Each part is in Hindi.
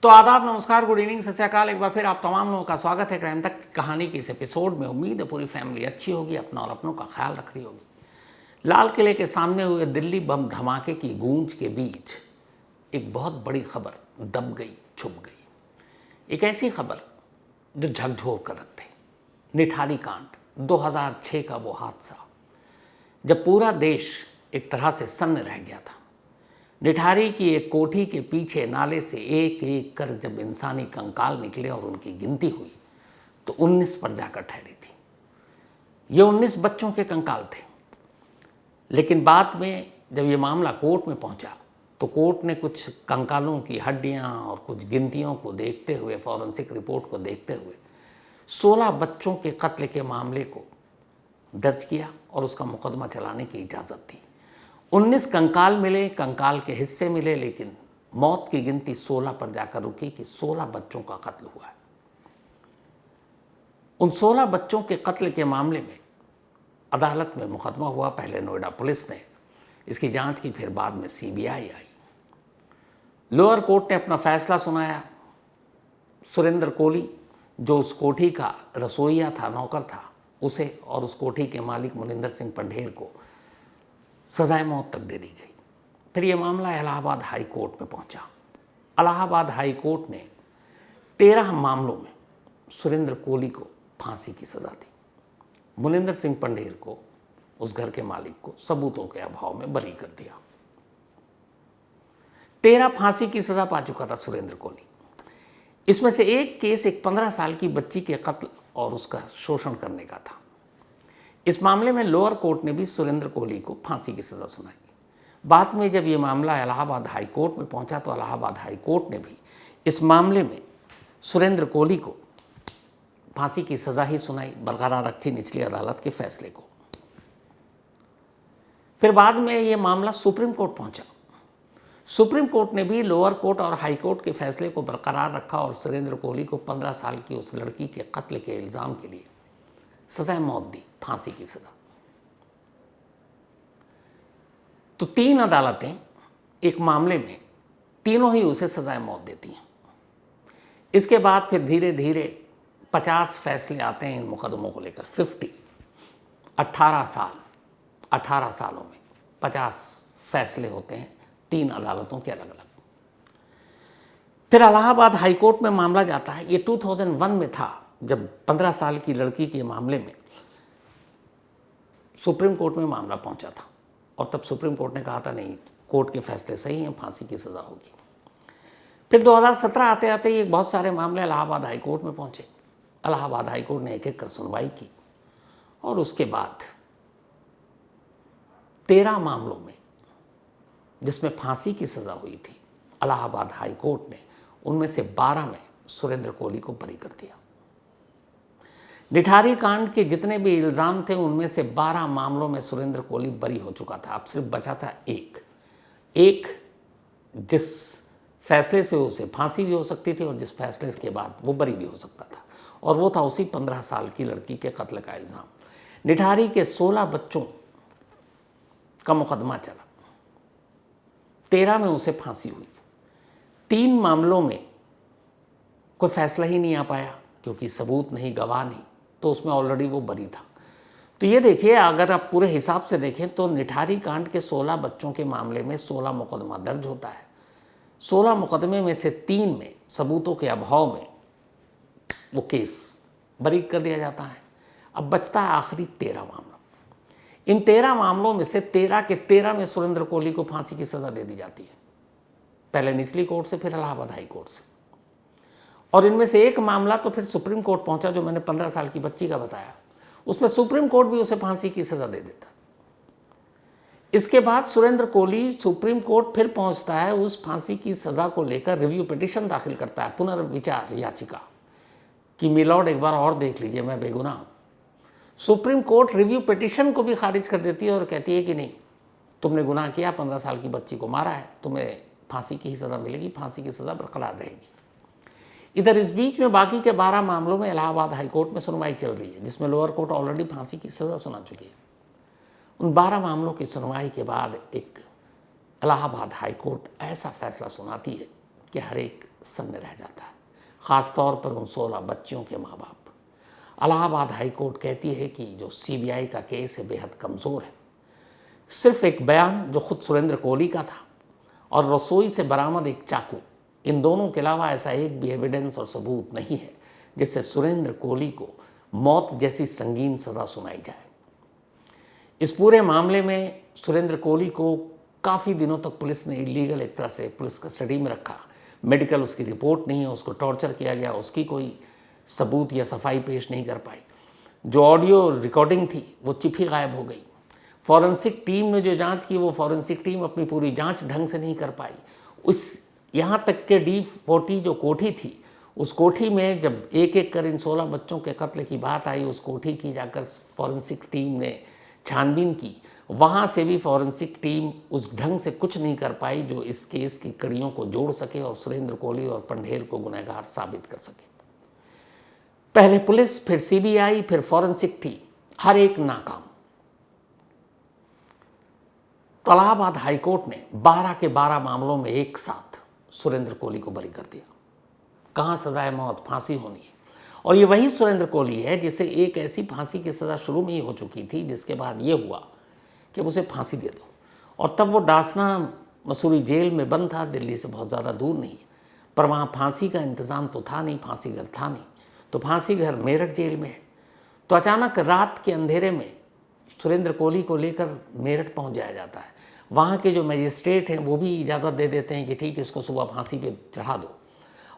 तो आदाब, नमस्कार, गुड इवनिंग, सत श्री अकाल। एक बार फिर आप तमाम लोगों का स्वागत है क्राइम तक कहानी के इस एपिसोड में। उम्मीद है पूरी फैमिली अच्छी होगी, अपना और अपनों का ख्याल रख रही होगी। लाल किले के सामने हुए दिल्ली बम धमाके की गूंज के बीच एक बहुत बड़ी खबर दब गई, छुप गई। एक ऐसी खबर जो झकझोर कर रख थी। निठारी कांड 2006 का वो हादसा जब पूरा देश एक तरह से सन्न रह गया था। निठारी की एक कोठी के पीछे नाले से एक एक कर जब इंसानी कंकाल निकले और उनकी गिनती हुई तो 19 पर जाकर ठहरी थी। ये 19 बच्चों के कंकाल थे। लेकिन बाद में जब ये मामला कोर्ट में पहुंचा तो कोर्ट ने कुछ कंकालों की हड्डियां और कुछ गिनतियों को देखते हुए, फॉरेंसिक रिपोर्ट को देखते हुए 16 बच्चों के कत्ल के मामले को दर्ज किया और उसका मुकदमा चलाने की इजाज़त दी। 19 कंकाल मिले, कंकाल के हिस्से मिले, लेकिन मौत की गिनती 16 पर जाकर रुकी कि 16 बच्चों का कत्ल हुआ है। उन 16 बच्चों के कत्ल के मामले में अदालत में मुकदमा हुआ। पहले नोएडा पुलिस ने इसकी जांच की, फिर बाद में सीबीआई आई। लोअर कोर्ट ने अपना फैसला सुनाया। सुरेंद्र कोहली जो उस कोठी का रसोइया था, नौकर था, उसे और उस कोठी के मालिक मुनिंदर सिंह पंढेर को सजाए मौत तक दे दी गई। फिर यह मामला इलाहाबाद हाई कोर्ट में पहुंचा। इलाहाबाद हाई कोर्ट ने 13 मामलों में सुरेंद्र कोहली को फांसी की सज़ा दी। मुनिंदर सिंह पंढेर को, उस घर के मालिक को, सबूतों के अभाव में बरी कर दिया। 13 फांसी की सज़ा पा चुका था सुरेंद्र कोहली। इसमें से एक केस एक 15 साल की बच्ची के कत्ल और उसका शोषण करने का था। इस मामले में लोअर कोर्ट ने भी सुरेंद्र कोहली को फांसी की सज़ा सुनाई। बाद में जब ये मामला इलाहाबाद हाई कोर्ट में पहुंचा तो इलाहाबाद हाई कोर्ट ने भी इस मामले में सुरेंद्र कोहली को फांसी की सज़ा ही सुनाई, बरकरार रखी निचली अदालत के फैसले को। फिर बाद में ये मामला सुप्रीम कोर्ट पहुंचा। सुप्रीम कोर्ट ने भी लोअर कोर्ट और हाई कोर्ट के फैसले को बरकरार रखा और सुरेंद्र कोहली को 15 साल की उस लड़की के कत्ल के इल्ज़ाम के लिए सजाए मौत दी, फांसी की सजा। तो 3 अदालतें एक मामले में तीनों ही उसे सजाए मौत देती हैं। इसके बाद फिर धीरे धीरे 50 फैसले आते हैं इन मुकदमों को लेकर। 18 सालों में 50 फैसले होते हैं 3 अदालतों के अलग अलग। फिर इलाहाबाद हाई कोर्ट में मामला जाता है। ये 2001 में था जब 15 साल की लड़की के मामले में सुप्रीम कोर्ट में मामला पहुंचा था और तब सुप्रीम कोर्ट ने कहा था नहीं, कोर्ट के फैसले सही हैं, फांसी की सज़ा होगी। फिर 2017 आते आते ये बहुत सारे मामले इलाहाबाद हाई कोर्ट में पहुंचे। इलाहाबाद हाई कोर्ट ने एक एक कर सुनवाई की और उसके बाद 13 मामलों में जिसमें फांसी की सज़ा हुई थी, इलाहाबाद हाई कोर्ट ने उनमें से 12 में सुरेंद्र कोहली को बरी कर दिया। निठारी कांड के जितने भी इल्ज़ाम थे उनमें से 12 मामलों में सुरेंद्र कोहली बरी हो चुका था। अब सिर्फ बचा था एक जिस फैसले से उसे फांसी भी हो सकती थी और जिस फैसले के बाद वो बरी भी हो सकता था, और वो था उसी 15 साल की लड़की के कत्ल का इल्ज़ाम। निठारी के 16 बच्चों का मुकदमा चला, 13 में उसे फांसी हुई। 3 मामलों में कोई फैसला ही नहीं आ पाया क्योंकि सबूत नहीं, गवाह नहीं, तो उसमें ऑलरेडी वो बरी था। तो ये देखिए, अगर आप पूरे हिसाब से देखें तो निठारी कांड के 16 बच्चों के मामले में 16 मुकदमा दर्ज होता है। 16 मुकदमे में से 3 में सबूतों के अभाव में वो केस बरी कर दिया जाता है। अब बचता है आखिरी 13 मामला। इन 13 मामलों में से 13 के 13 में सुरेंद्र कोहली को फांसी की सज़ा दे दी जाती है, पहले निचली कोर्ट से, फिर इलाहाबाद हाई कोर्ट से। और इनमें से एक मामला तो फिर सुप्रीम कोर्ट पहुंचा, जो मैंने 15 साल की बच्ची का बताया। उसमें सुप्रीम कोर्ट भी उसे फांसी की सज़ा दे देता। इसके बाद सुरेंद्र कोहली सुप्रीम कोर्ट फिर पहुंचता है, उस फांसी की सज़ा को लेकर रिव्यू पिटीशन दाखिल करता है, पुनर्विचार याचिका, कि मिलॉर्ड एक बार और देख लीजिए, मैं बेगुनाह हूँ। सुप्रीम कोर्ट रिव्यू पिटीशन को भी खारिज कर देती है और कहती है कि नहीं, तुमने गुनाह किया, 15 साल की बच्ची को मारा है, तुम्हें फांसी की ही सज़ा मिलेगी, फांसी की सज़ा बरकरार रहेगी। इधर इस बीच में बाकी के 12 मामलों में इलाहाबाद हाई कोर्ट में सुनवाई चल रही है, जिसमें लोअर कोर्ट ऑलरेडी फांसी की सज़ा सुना चुकी है। उन 12 मामलों की सुनवाई के बाद एक इलाहाबाद हाई कोर्ट ऐसा फैसला सुनाती है कि हर एक सन्न रह जाता है, ख़ास तौर पर उन 16 बच्चियों के माँ बाप। इलाहाबाद हाई कोर्ट कहती है कि जो सीबीआई का केस है बेहद कमज़ोर है। सिर्फ एक बयान जो खुद सुरेंद्र कोहली का था और रसोई से बरामद एक चाकू, इन दोनों के अलावा ऐसा एक भी एविडेंस और सबूत नहीं है जिससे सुरेंद्र कोहली को मौत जैसी संगीन सज़ा सुनाई जाए। इस पूरे मामले में सुरेंद्र कोहली को काफ़ी दिनों तक पुलिस ने इलीगल एक तरह से पुलिस कस्टडी में रखा। मेडिकल उसकी रिपोर्ट नहीं है, उसको टॉर्चर किया गया, उसकी कोई सबूत या सफाई पेश नहीं कर पाई। जो ऑडियो रिकॉर्डिंग थी वो चिप ही गायब हो गई। फॉरेंसिक टीम ने जो जांच की वो फॉरेंसिक टीम अपनी पूरी जांच ढंग से नहीं कर पाई। उस यहाँ तक के D40 जो कोठी थी, उस कोठी में जब एक एक कर इन 16 बच्चों के कत्ल की बात आई, उस कोठी की जाकर फॉरेंसिक टीम ने छानबीन की, वहाँ से भी फॉरेंसिक टीम उस ढंग से कुछ नहीं कर पाई जो इस केस की कड़ियों को जोड़ सके और सुरेंद्र कोहली और पंढेर को गुनहगार साबित कर सके। पहले पुलिस, फिर सीबीआई, फिर फॉरेंसिक टीम, हर एक नाकाम। तो इलाहाबाद हाईकोर्ट ने 12 के 12 मामलों में एक साथ सुरेंद्र कोहली को बरी कर दिया। कहाँ सजाए मौत, फांसी होनी है। और ये वही सुरेंद्र कोहली है जिसे एक ऐसी फांसी की सज़ा शुरू में ही हो चुकी थी जिसके बाद ये हुआ कि उसे फांसी दे दो। और तब वो डासना मसूरी जेल में बंद था, दिल्ली से बहुत ज़्यादा दूर नहीं, पर वहाँ फांसी का इंतज़ाम तो था नहीं, फांसी घर था नहीं। तो फांसी घर मेरठ जेल में है। तो अचानक रात के अंधेरे में सुरेंद्र कोहली को लेकर मेरठ पहुँच जाया जाता है। वहाँ के जो मजिस्ट्रेट हैं वो भी इजाज़त दे देते हैं कि ठीक, इसको सुबह फांसी पे चढ़ा दो।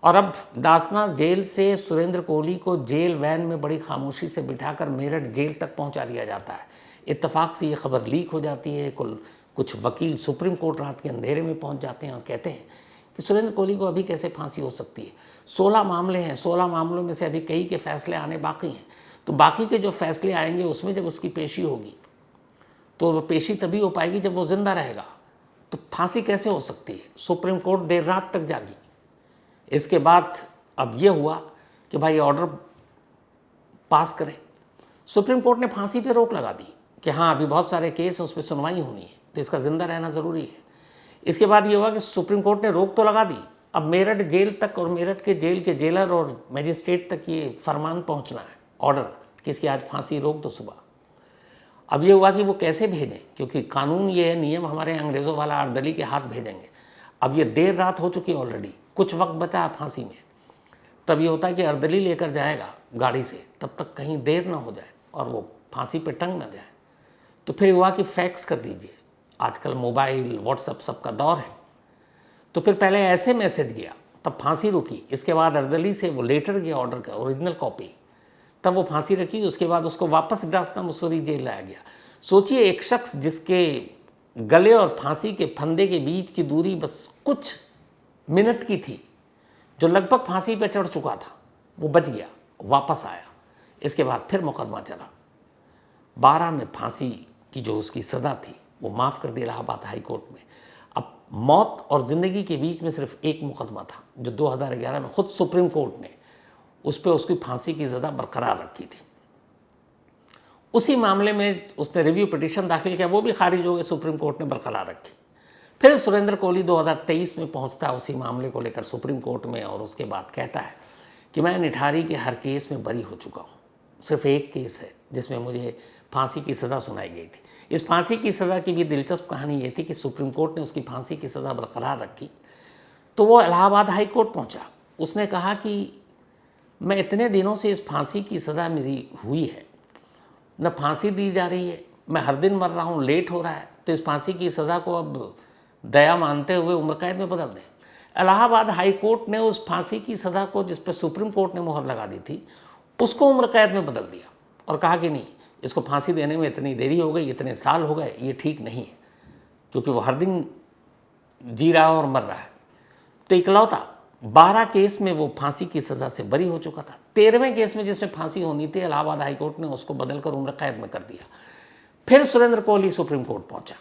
और अब डासना जेल से सुरेंद्र कोहली को जेल वैन में बड़ी खामोशी से बिठाकर मेरठ जेल तक पहुंचा दिया जाता है। इत्तेफाक से ये खबर लीक हो जाती है। कुछ वकील सुप्रीम कोर्ट रात के अंधेरे में पहुंच जाते हैं और कहते हैं कि सुरेंद्र कोहली को अभी कैसे फांसी हो सकती है। 16 मामले हैं, 16 मामलों में से अभी कई के फैसले आने बाकी हैं। तो बाकी के जो फैसले आएंगे उसमें जब उसकी पेशी होगी तो वो पेशी तभी हो पाएगी जब वो जिंदा रहेगा। तो फांसी कैसे हो सकती है। सुप्रीम कोर्ट देर रात तक जागी। इसके बाद अब ये हुआ कि भाई ऑर्डर पास करें। सुप्रीम कोर्ट ने फांसी पे रोक लगा दी कि हाँ, अभी बहुत सारे केस हैं, उस पर सुनवाई होनी है, तो इसका जिंदा रहना ज़रूरी है। इसके बाद ये हुआ कि सुप्रीम कोर्ट ने रोक तो लगा दी, अब मेरठ जेल तक और मेरठ के जेल के जेलर और मजिस्ट्रेट तक ये फरमान पहुंचना है, ऑर्डर, कि इसकी आज फांसी रोक दो सुबह। अब ये हुआ कि वो कैसे भेजें, क्योंकि कानून ये है, नियम हमारे अंग्रेज़ों वाला अर्दली के हाथ भेजेंगे। अब ये देर रात हो चुकी है ऑलरेडी, कुछ वक्त बचा है फांसी में। तब ये होता है कि अर्दली लेकर जाएगा गाड़ी से, तब तक कहीं देर ना हो जाए और वो फांसी पे टंग ना जाए। तो फिर हुआ कि फैक्स कर दीजिए, आजकल मोबाइल व्हाट्सएप सबका दौर है। तो फिर पहले ऐसे मैसेज गया, तब फांसी रुकी। इसके बाद अर्दली से वो लेटर गया ऑर्डर का, ओरिजिनल कॉपी, तब वो फांसी रखी। उसके बाद उसको वापस डासना मसूरी जेल लाया गया। सोचिए, एक शख्स जिसके गले और फांसी के फंदे के बीच की दूरी बस कुछ मिनट की थी, जो लगभग फांसी पे चढ़ चुका था, वो बच गया, वापस आया। इसके बाद फिर मुकदमा चला। 12 में फांसी की जो उसकी सज़ा थी वो माफ़ कर दी इलाहाबाद हाई कोर्ट में। अब मौत और ज़िंदगी के बीच में सिर्फ एक मुकदमा था जो 2011 में खुद सुप्रीम कोर्ट ने उस पर उसकी फांसी की सज़ा बरकरार रखी थी। उसी मामले में उसने रिव्यू पिटीशन दाखिल किया, वो भी खारिज हो गई, सुप्रीम कोर्ट ने बरकरार रखी। फिर सुरेंद्र कोहली 2023 में पहुंचता है उसी मामले को लेकर सुप्रीम कोर्ट में, और उसके बाद कहता है कि मैं निठारी के हर केस में बरी हो चुका हूँ, सिर्फ एक केस है जिसमें मुझे फांसी की सज़ा सुनाई गई थी। इस फांसी की सज़ा की भी दिलचस्प कहानी ये थी कि सुप्रीम कोर्ट ने उसकी फांसी की सज़ा बरकरार रखी, तो वो इलाहाबाद हाई कोर्ट पहुँचा। उसने कहा कि मैं इतने दिनों से इस फांसी की सज़ा मेरी हुई है, न फांसी दी जा रही है, मैं हर दिन मर रहा हूँ, लेट हो रहा है, तो इस फांसी की सज़ा को अब दया मानते हुए उम्र कैद में बदल दें। इलाहाबाद हाई कोर्ट ने उस फांसी की सज़ा को, जिस पर सुप्रीम कोर्ट ने मोहर लगा दी थी, उसको उम्र कैद में बदल दिया और कहा कि नहीं, इसको फांसी देने में इतनी देरी हो गई, इतने साल हो गए, ये ठीक नहीं है, क्योंकि वो हर दिन जी रहा है और मर रहा है। तो इकलौता 12 केस में वो फांसी की सज़ा से बरी हो चुका था। 13वें केस में जिसमें फांसी होनी थी, इलाहाबाद हाई कोर्ट ने उसको बदलकर उम्र कैद में कर दिया। फिर सुरेंद्र कोहली सुप्रीम कोर्ट पहुंचा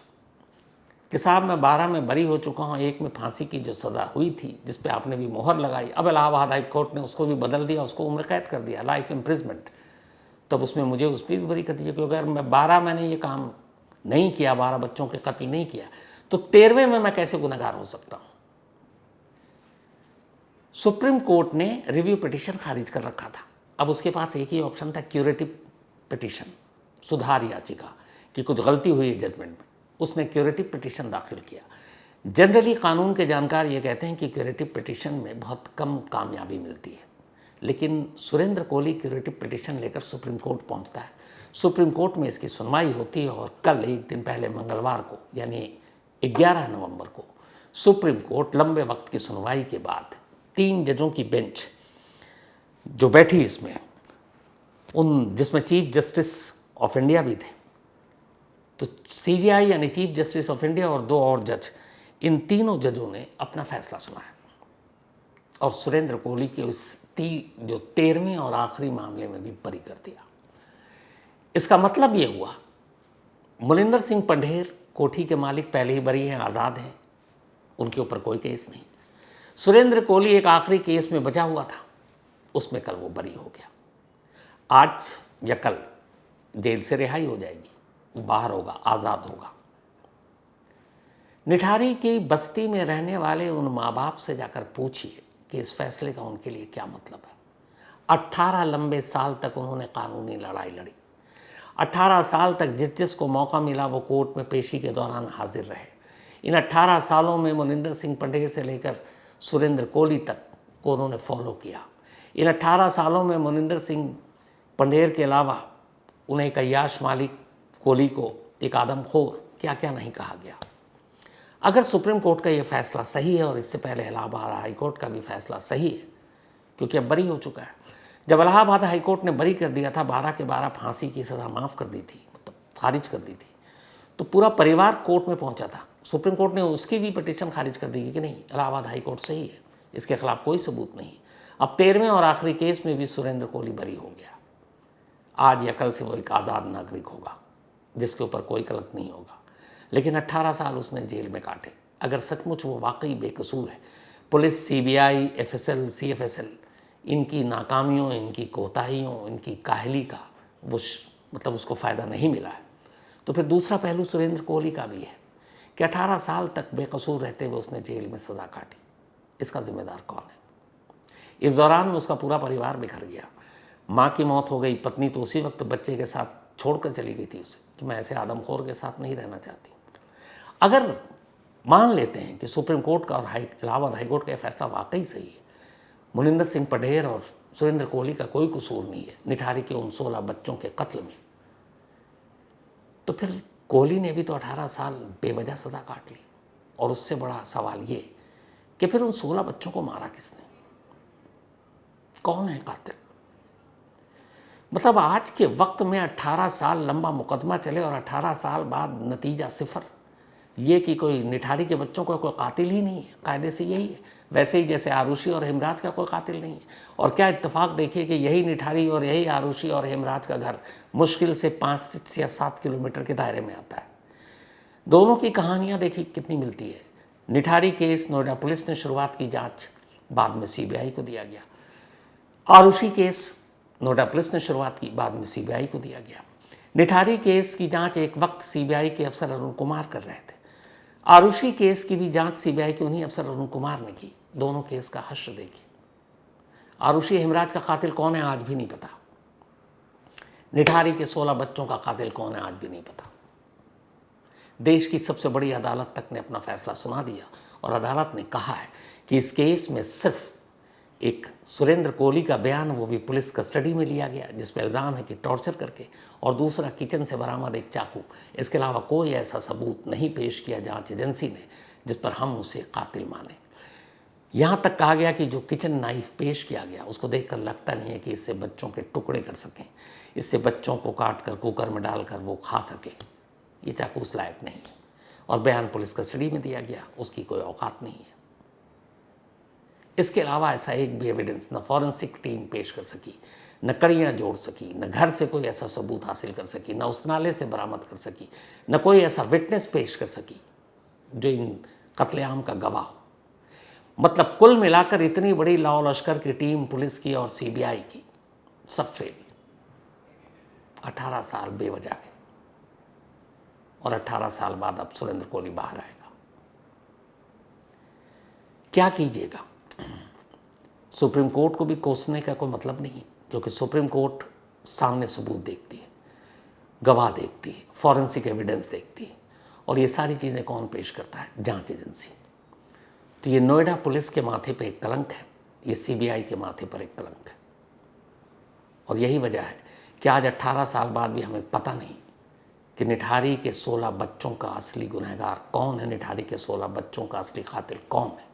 कि साहब मैं 12 में बरी हो चुका हूँ, एक में फांसी की जो सज़ा हुई थी जिस पे आपने भी मोहर लगाई, अब इलाहाबाद हाई कोर्ट ने उसको भी बदल दिया, उसको उम्र कैद कर दिया, लाइफ इम्प्रिजमेंट। तब उसमें मुझे उस पर भी बरी कर दीजिए, क्योंकि अगर मैं 12 मैंने ये काम नहीं किया, 12 बच्चों के कत्ल नहीं किया, तो 13वें में मैं कैसे गुनहगार हो सकता हूँ। सुप्रीम कोर्ट ने रिव्यू पिटीशन खारिज कर रखा था। अब उसके पास एक ही ऑप्शन था, क्यूरेटिव पिटीशन, सुधार याचिका, कि कुछ गलती हुई है जजमेंट में। उसने क्यूरेटिव पिटीशन दाखिल किया। जनरली कानून के जानकार ये कहते हैं कि क्यूरेटिव पिटीशन में बहुत कम कामयाबी मिलती है, लेकिन सुरेंद्र कोहली क्यूरेटिव पिटीशन लेकर सुप्रीम कोर्ट पहुंचता है। सुप्रीम कोर्ट में इसकी सुनवाई होती है और कल एक दिन पहले मंगलवार को यानी 11 नवंबर को सुप्रीम कोर्ट लंबे वक्त की सुनवाई के बाद 3 जजों की बेंच जो बैठी इसमें, उन जिसमें चीफ जस्टिस ऑफ इंडिया भी थे, तो सीजेआई यानी चीफ जस्टिस ऑफ इंडिया और 2 और जज, इन तीनों जजों ने अपना फैसला सुनाया और सुरेंद्र कोहली के उस जो 13वें और आखिरी मामले में भी बरी कर दिया। इसका मतलब ये हुआ, मोनिंदर सिंह पंढेर कोठी के मालिक पहले ही बरी हैं, आज़ाद हैं, उनके ऊपर कोई केस नहीं। सुरेंद्र कोहली एक आखिरी केस में बचा हुआ था, उसमें कल वो बरी हो गया। आज या कल जेल से रिहाई हो जाएगी, बाहर होगा, आज़ाद होगा। निठारी की बस्ती में रहने वाले उन माँ बाप से जाकर पूछिए कि इस फैसले का उनके लिए क्या मतलब है। 18 लंबे साल तक उन्होंने कानूनी लड़ाई लड़ी। 18 साल तक जिस जिसको मौका मिला वो कोर्ट में पेशी के दौरान हाजिर रहे। इन 18 सालों में मोनिंदर सिंह पंढेर से लेकर सुरेंद्र कोहली तक को उन्होंने फॉलो किया। इन 18 सालों में मोनिंदर सिंह पंढेर के अलावा उन्हें एक अय्याश मालिक कोहली को एक आदमखोर क्या क्या नहीं कहा गया। अगर सुप्रीम कोर्ट का ये फैसला सही है और इससे पहले इलाहाबाद हाई कोर्ट का भी फैसला सही है, क्योंकि अब बरी हो चुका है। जब इलाहाबाद हाई कोर्ट ने बरी कर दिया था, 12 के 12 फांसी की सज़ा माफ़ कर दी थी, मतलब खारिज कर दी थी, तो पूरा परिवार कोर्ट में पहुंचा था। सुप्रीम कोर्ट ने उसकी भी पिटीशन खारिज कर दी कि नहीं, इलाहाबाद हाई कोर्ट सही है, इसके खिलाफ कोई सबूत नहीं। अब 13वें और आखिरी केस में भी सुरेंद्र कोहली बरी हो गया। आज या कल से वो एक आज़ाद नागरिक होगा जिसके ऊपर कोई कलंक नहीं होगा। लेकिन 18 साल उसने जेल में काटे। अगर सचमुच वो वाकई बेकसूर है, पुलिस, सीबीआई, एफएसएल, सीएफएसएल, इनकी नाकामियों, इनकी कोताहियों, इनकी काहली का वो मतलब उसको फ़ायदा नहीं मिला है, तो फिर दूसरा पहलू सुरेंद्र कोहली का भी है कि 18 साल तक बेकसूर रहते हुए उसने जेल में सज़ा काटी। इसका जिम्मेदार कौन है? इस दौरान उसका पूरा परिवार बिखर गया। माँ की मौत हो गई, पत्नी तो उसी वक्त बच्चे के साथ छोड़कर चली गई थी उसे कि मैं ऐसे आदमखोर के साथ नहीं रहना चाहती। अगर मान लेते हैं कि सुप्रीम कोर्ट का और इलाहाबाद हाई कोर्ट का फैसला वाकई सही है, मोनिंदर सिंह पंढेर और सुरेंद्र कोहली का कोई कसूर नहीं है निठारी के उन 16 बच्चों के कत्ल में, तो फिर कोहली ने भी तो 18 साल बेवजह सज़ा काट ली। और उससे बड़ा सवाल ये कि फिर उन 16 बच्चों को मारा किसने? कौन है कातिल? मतलब आज के वक्त में 18 साल लंबा मुकदमा चले और 18 साल बाद नतीजा सिफर, ये कि कोई निठारी के बच्चों का कोई कातिल ही नहीं है। कायदे से यही है, वैसे ही जैसे आरुषि और हेमराज का कोई कातिल नहीं है। और क्या इत्तेफाक देखिए कि यही निठारी और यही आरुषि और हेमराज का घर मुश्किल से 5 या 7 किलोमीटर के दायरे में आता है। दोनों की कहानियाँ देखिए कितनी मिलती है। निठारी केस नोएडा पुलिस ने शुरुआत की जाँच, बाद में सीबीआई को दिया गया। आरुषि केस नोएडा पुलिस ने शुरुआत की, बाद में सीबीआई को दिया गया। निठारी केस की जांच एक वक्त सीबीआई के अफसर अरुण कुमार कर रहे थे। आरुषि केस की भी जांच सीबीआई के उन्हीं अफसर अरुण कुमार ने की। दोनों केस का हश्र देखिए। आरुषि हेमराज का कातिल कौन है आज भी नहीं पता। निठारी के 16 बच्चों का कातिल कौन है आज भी नहीं पता। देश की सबसे बड़ी अदालत तक ने अपना फैसला सुना दिया और अदालत ने कहा है कि इस केस में सिर्फ एक सुरेंद्र कोहली का बयान, वो भी पुलिस कस्टडी में लिया गया, जिसमें इल्ज़ाम है कि टॉर्चर करके, और दूसरा किचन से बरामद एक चाकू। इसके अलावा कोई ऐसा सबूत नहीं पेश किया जांच एजेंसी ने जिस पर हम उसे कातिल माने। यहाँ तक कहा गया कि जो किचन नाइफ पेश किया गया उसको देखकर लगता नहीं है कि इससे बच्चों के टुकड़े कर सकें, इससे बच्चों को काट कर कुकर में डालकर वो खा सके। ये चाकू उस लायक नहीं है और बयान पुलिस कस्टडी में दिया गया, उसकी कोई औकात नहीं है। इसके अलावा ऐसा एक भी एविडेंस न फॉरेंसिक टीम पेश कर सकी, न कड़ियाँ जोड़ सकी, न घर से कोई ऐसा सबूत हासिल कर सकी, न उस नाले से बरामद कर सकी, न कोई ऐसा विटनेस पेश कर सकी जो इन कत्लेआम का गवाह हो। मतलब कुल मिलाकर इतनी बड़ी लाओ लश्कर की टीम, पुलिस की और सीबीआई की, सब फेल। 18 साल बेवजह गए और 18 साल बाद अब सुरेंद्र कोहली बाहर आएगा। क्या कीजिएगा? सुप्रीम कोर्ट को भी कोसने का कोई मतलब नहीं, क्योंकि सुप्रीम कोर्ट सामने सबूत देखती है, गवाह देखती है, फॉरेंसिक एविडेंस देखती है, और ये सारी चीज़ें कौन पेश करता है? जांच एजेंसी। तो ये नोएडा पुलिस के माथे पे एक कलंक है, ये सीबीआई के माथे पर एक कलंक है। और यही वजह है कि आज 18 साल बाद भी हमें पता नहीं कि निठारी के 16 बच्चों का असली गुनहगार कौन है, निठारी के 16 बच्चों का असली कातिल कौन है,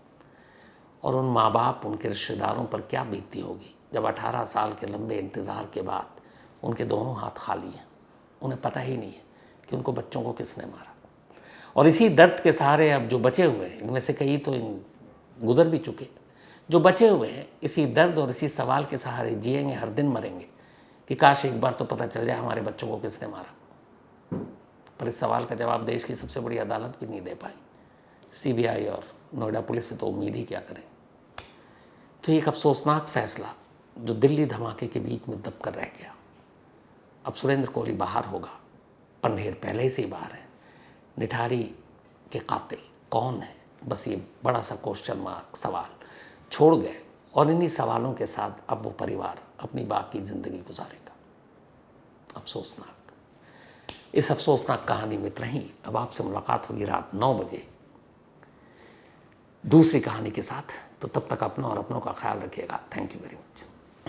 और उन माँ बाप, उनके रिश्तेदारों पर क्या बीतती होगी जब 18 साल के लंबे इंतज़ार के बाद उनके दोनों हाथ खाली हैं, उन्हें पता ही नहीं है कि उनको बच्चों को किसने मारा। और इसी दर्द के सहारे अब जो बचे हुए हैं, इनमें से कई तो गुजर भी चुके, जो बचे हुए हैं इसी दर्द और इसी सवाल के सहारे जिएंगे, हर दिन मरेंगे कि काश एक बार तो पता चल जाए हमारे बच्चों को किसने मारा। पर इस सवाल का जवाब देश की सबसे बड़ी अदालत भी नहीं दे पाई, सीबीआई और नोएडा पुलिस से तो उम्मीद ही क्या करें। तो एक अफसोसनाक फैसला जो दिल्ली धमाके के बीच में दब कर रह गया। अब सुरेंद्र कोहली बाहर होगा, पंढेर पहले से ही बाहर है, निठारी के कातिल कौन है, बस ये बड़ा सा क्वेश्चन मार्क सवाल छोड़ गए, और इन्हीं सवालों के साथ अब वो परिवार अपनी बाकी ज़िंदगी गुजारेगा। अफसोसनाक। इस अफसोसनाक कहानी में इतना ही। अब आपसे मुलाकात होगी रात 9 बजे दूसरी कहानी के साथ। तो तब तक अपना और अपनों का ख्याल रखिएगा। Thank you very much.